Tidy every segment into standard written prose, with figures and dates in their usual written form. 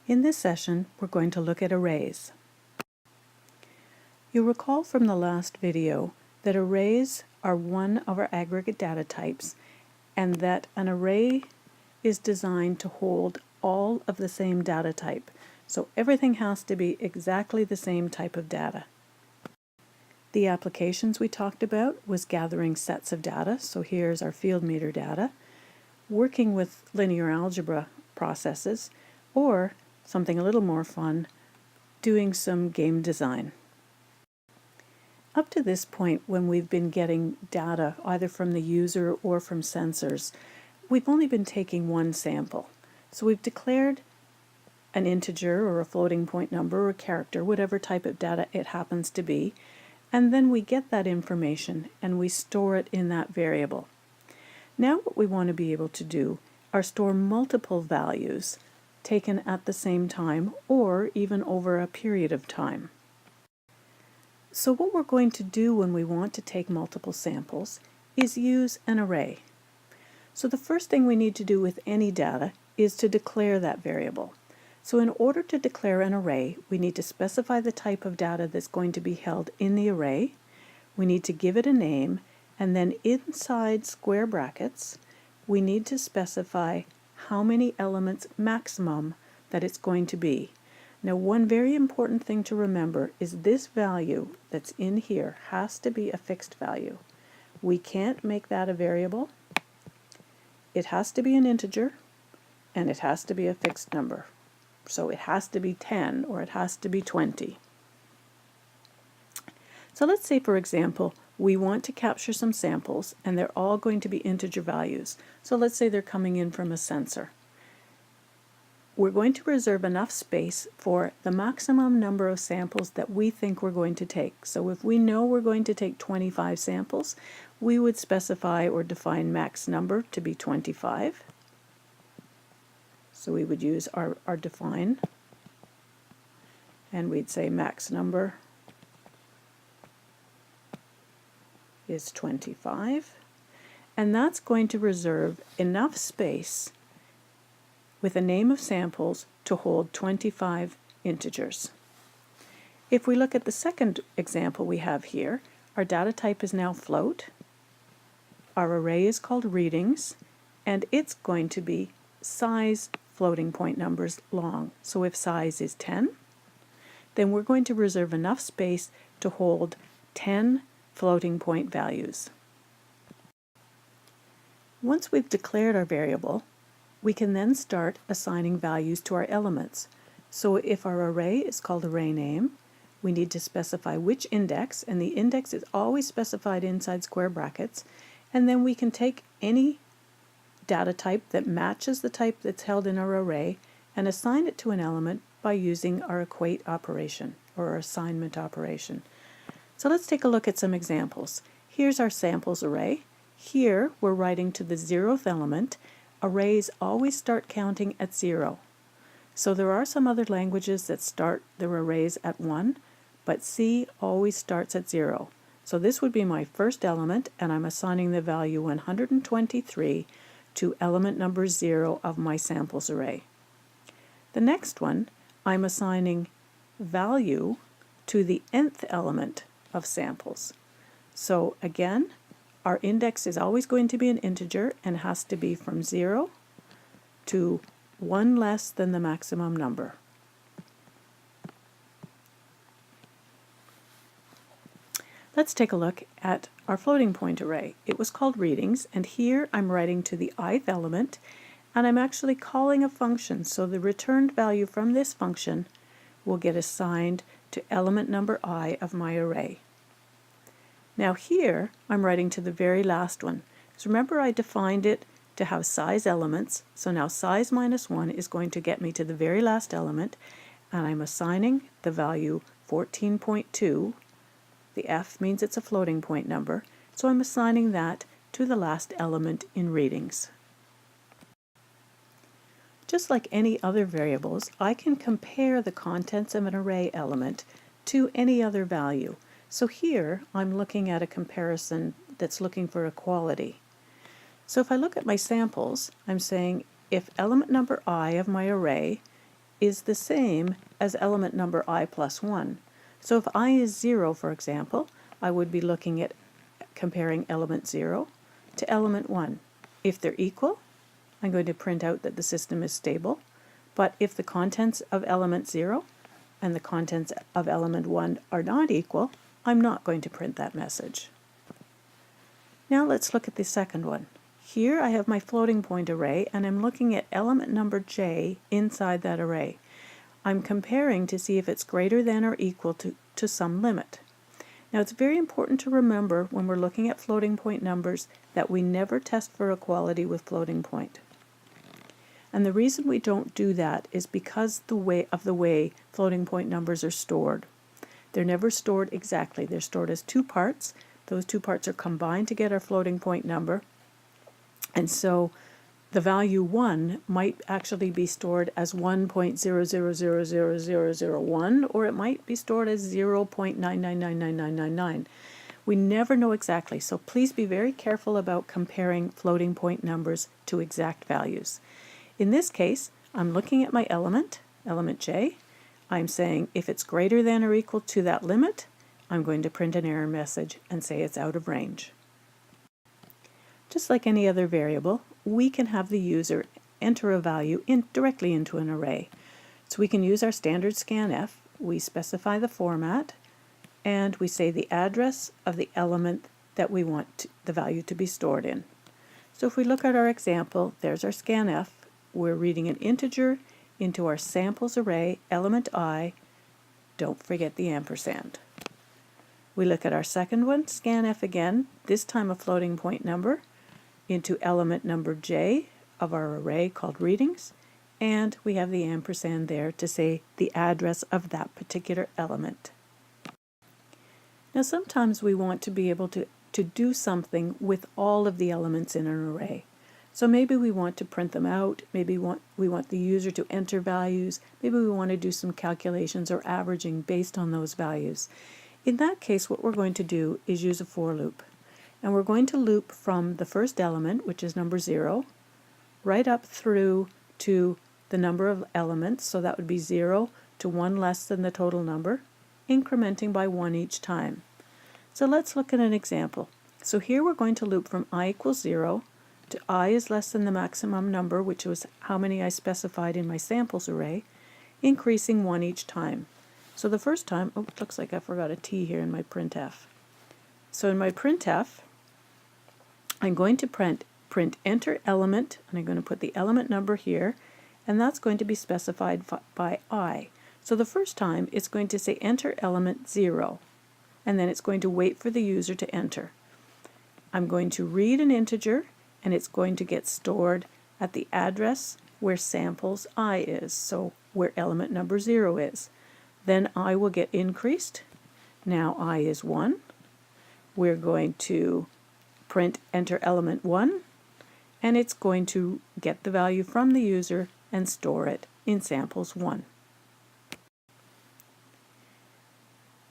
In this session, we're going to look at arrays. You'll recall from the last video that arrays are one of our aggregate data types, and that an array is designed to hold all of the same data type. So everything has to be exactly the same type of data. The applications we talked about was gathering sets of data, so here's our field meter data, working with linear algebra processes, or something a little more fun, doing some game design. Up to this point, when we've been getting data either from the user or from sensors, we've only been taking one sample. So we've declared an integer or a floating point number or a character, whatever type of data it happens to be, and then we get that information and we store it in that variable. Now what we want to be able to do are store multiple values taken at the same time or even over a period of time. So what we're going to do when we want to take multiple samples is use an array. So the first thing we need to do with any data is to declare that variable. So in order to declare an array, we need to specify the type of data that's going to be held in the array. We need to give it a name, and then inside square brackets, we need to specify how many elements maximum that it's going to be. Now, one very important thing to remember is this value that's in here has to be a fixed value. We can't make that a variable. It has to be an integer, and it has to be a fixed number. So it has to be 10 or it has to be 20. So let's say, for example, we want to capture some samples and they're all going to be integer values. So let's say they're coming in from a sensor. We're going to reserve enough space for the maximum number of samples that we think we're going to take. So if we know we're going to take 25 samples, we would specify or define max number to be 25. So we would use our define, and we'd say max number is 25, and that's going to reserve enough space with a name of samples to hold 25 integers. If we look at the second example we have here, our data type is now float, our array is called readings, and it's going to be size floating point numbers long. So if size is 10, then we're going to reserve enough space to hold 10 floating point values. Once we've declared our variable, we can then start assigning values to our elements. So if our array is called array name, we need to specify which index, and the index is always specified inside square brackets, and then we can take any data type that matches the type that's held in our array and assign it to an element by using our equate operation or our assignment operation. So let's take a look at some examples. Here's our samples array. Here we're writing to the 0th element. Arrays always start counting at 0. So there are some other languages that start their arrays at 1, but C always starts at 0. So this would be my first element, and I'm assigning the value 123 to element number 0 of my samples array. The next one, I'm assigning value to the nth element of samples. So again, our index is always going to be an integer and has to be from 0 to 1 less than the maximum number. Let's take a look at our floating point array. It was called readings, and here I'm writing to the ith element, and I'm actually calling a function, so the returned value from this function will get assigned to element number I of my array. Now here I'm writing to the very last one. So remember, I defined it to have size elements, so now size minus 1 is going to get me to the very last element, and I'm assigning the value 14.2. The F means it's a floating point number, so I'm assigning that to the last element in readings. Just like any other variables, I can compare the contents of an array element to any other value. So here I'm looking at a comparison that's looking for equality. So if I look at my samples, I'm saying if element number I of my array is the same as element number I plus 1. So if I is 0, for example, I would be looking at comparing element 0 to element 1. If they're equal, I'm going to print out that the system is stable, but if the contents of element 0 and the contents of element 1 are not equal, I'm not going to print that message. Now let's look at the second one. Here I have my floating point array, and I'm looking at element number j inside that array. I'm comparing to see if it's greater than or equal to some limit. Now it's very important to remember when we're looking at floating point numbers that we never test for equality with floating point. And the reason we don't do that is because the way floating point numbers are stored. They're never stored exactly. They're stored as two parts. Those two parts are combined to get our floating point number. And so the value 1 might actually be stored as 1.0000001, or it might be stored as 0.9999999. We never know exactly, so please be very careful about comparing floating point numbers to exact values. In this case, I'm looking at my element j. I'm saying if it's greater than or equal to that limit, I'm going to print an error message and say it's out of range. Just like any other variable, we can have the user enter a value directly into an array. So we can use our standard scanf, we specify the format, and we say the address of the element that we want the value to be stored in. So if we look at our example, there's our scanf. We're reading an integer into our samples array, element I. Don't forget the ampersand. We look at our second one, scanf again, this time a floating point number, into element number j of our array called readings, and we have the ampersand there to say the address of that particular element. Now sometimes we want to be able to do something with all of the elements in an array. So maybe we want to print them out, maybe we want the user to enter values, maybe we want to do some calculations or averaging based on those values. In that case, what we're going to do is use a for loop. And we're going to loop from the first element, which is number 0, right up through to the number of elements, so that would be 0 to 1 less than the total number, incrementing by 1 each time. So let's look at an example. So here we're going to loop from I equals 0 to I is less than the maximum number, which was how many I specified in my samples array, increasing 1 each time. So the first time, oh, it looks like I forgot a T here in my printf. So in my printf, I'm going to print enter element, and I'm going to put the element number here, and that's going to be specified by I. So the first time it's going to say enter element 0, and then it's going to wait for the user to enter. I'm going to read an integer, and it's going to get stored at the address where samples I is, so where element number 0 is. Then I will get increased. Now I is 1. We're going to print enter element 1, and it's going to get the value from the user and store it in samples 1.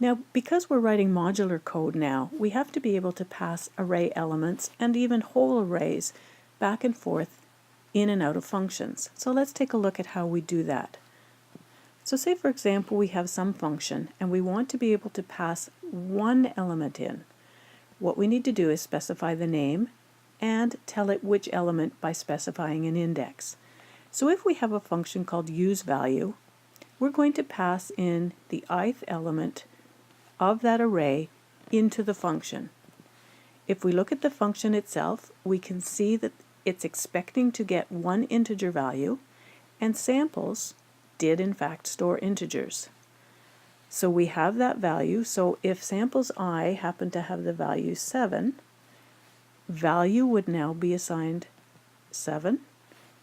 Now, because we're writing modular code now, we have to be able to pass array elements and even whole arrays back and forth in and out of functions. So let's take a look at how we do that. So say, for example, we have some function and we want to be able to pass one element in. What we need to do is specify the name and tell it which element by specifying an index. So if we have a function called useValue, we're going to pass in the ith element of that array into the function. If we look at the function itself, we can see that it's expecting to get one integer value, and samples did in fact store integers. So we have that value, so if samples I happen to have the value 7, value would now be assigned 7,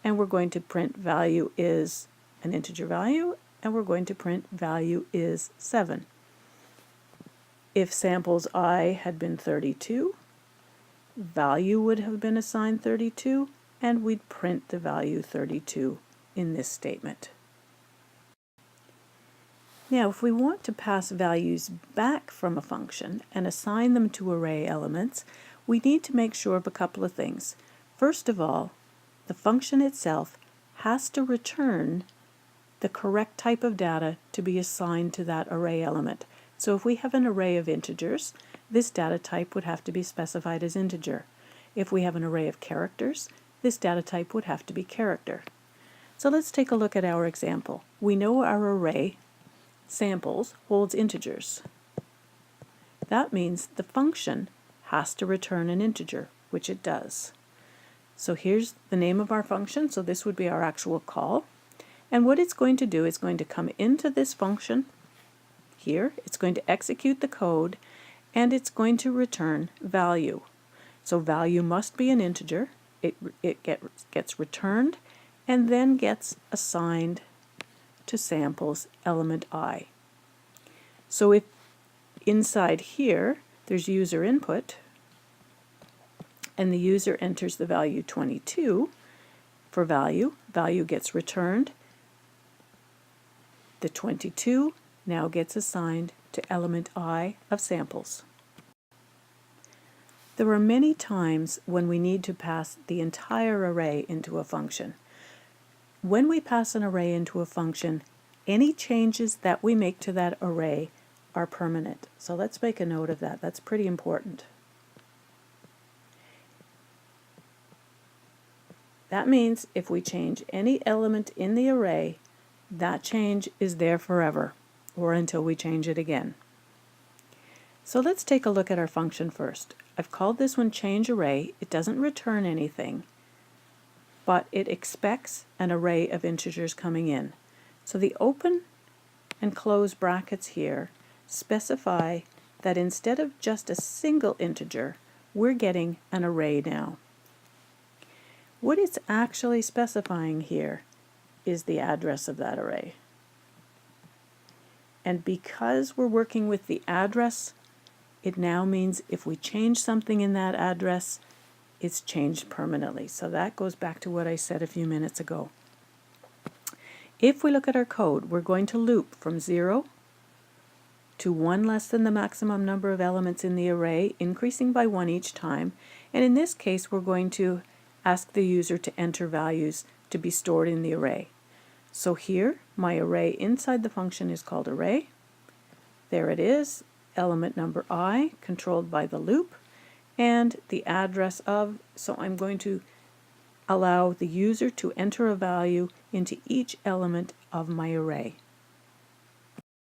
and we're going to print value is an integer value, and we're going to print value is 7. If samples I had been 32, value would have been assigned 32, and we'd print the value 32 in this statement. Now, if we want to pass values back from a function and assign them to array elements, we need to make sure of a couple of things. First of all, the function itself has to return the correct type of data to be assigned to that array element. So if we have an array of integers, this data type would have to be specified as integer. If we have an array of characters, this data type would have to be character. So let's take a look at our example. We know our array samples holds integers. That means the function has to return an integer, which it does. So here's the name of our function, so this would be our actual call. And what it's going to do is going to come into this function here, it's going to execute the code, and it's going to return value. So value must be an integer, it gets returned, and then gets assigned to samples element I. So if inside here there's user input, and the user enters the value 22 for value, value gets returned. The 22 now gets assigned to element I of samples. There are many times when we need to pass the entire array into a function. When we pass an array into a function, any changes that we make to that array are permanent. So let's make a note of that. That's pretty important. That means if we change any element in the array, that change is there forever, or until we change it again. So let's take a look at our function first. I've called this one change array. It doesn't return anything, but it expects an array of integers coming in. So the open and close brackets here specify that instead of just a single integer, we're getting an array now. What it's actually specifying here is the address of that array. And because we're working with the address, it now means if we change something in that address, it's changed permanently. So that goes back to what I said a few minutes ago. If we look at our code, we're going to loop from 0 to 1 less than the maximum number of elements in the array, increasing by 1 each time. And in this case, we're going to ask the user to enter values to be stored in the array. So here, my array inside the function is called array. There it is, element number I, controlled by the loop, and the address of, so I'm going to allow the user to enter a value into each element of my array.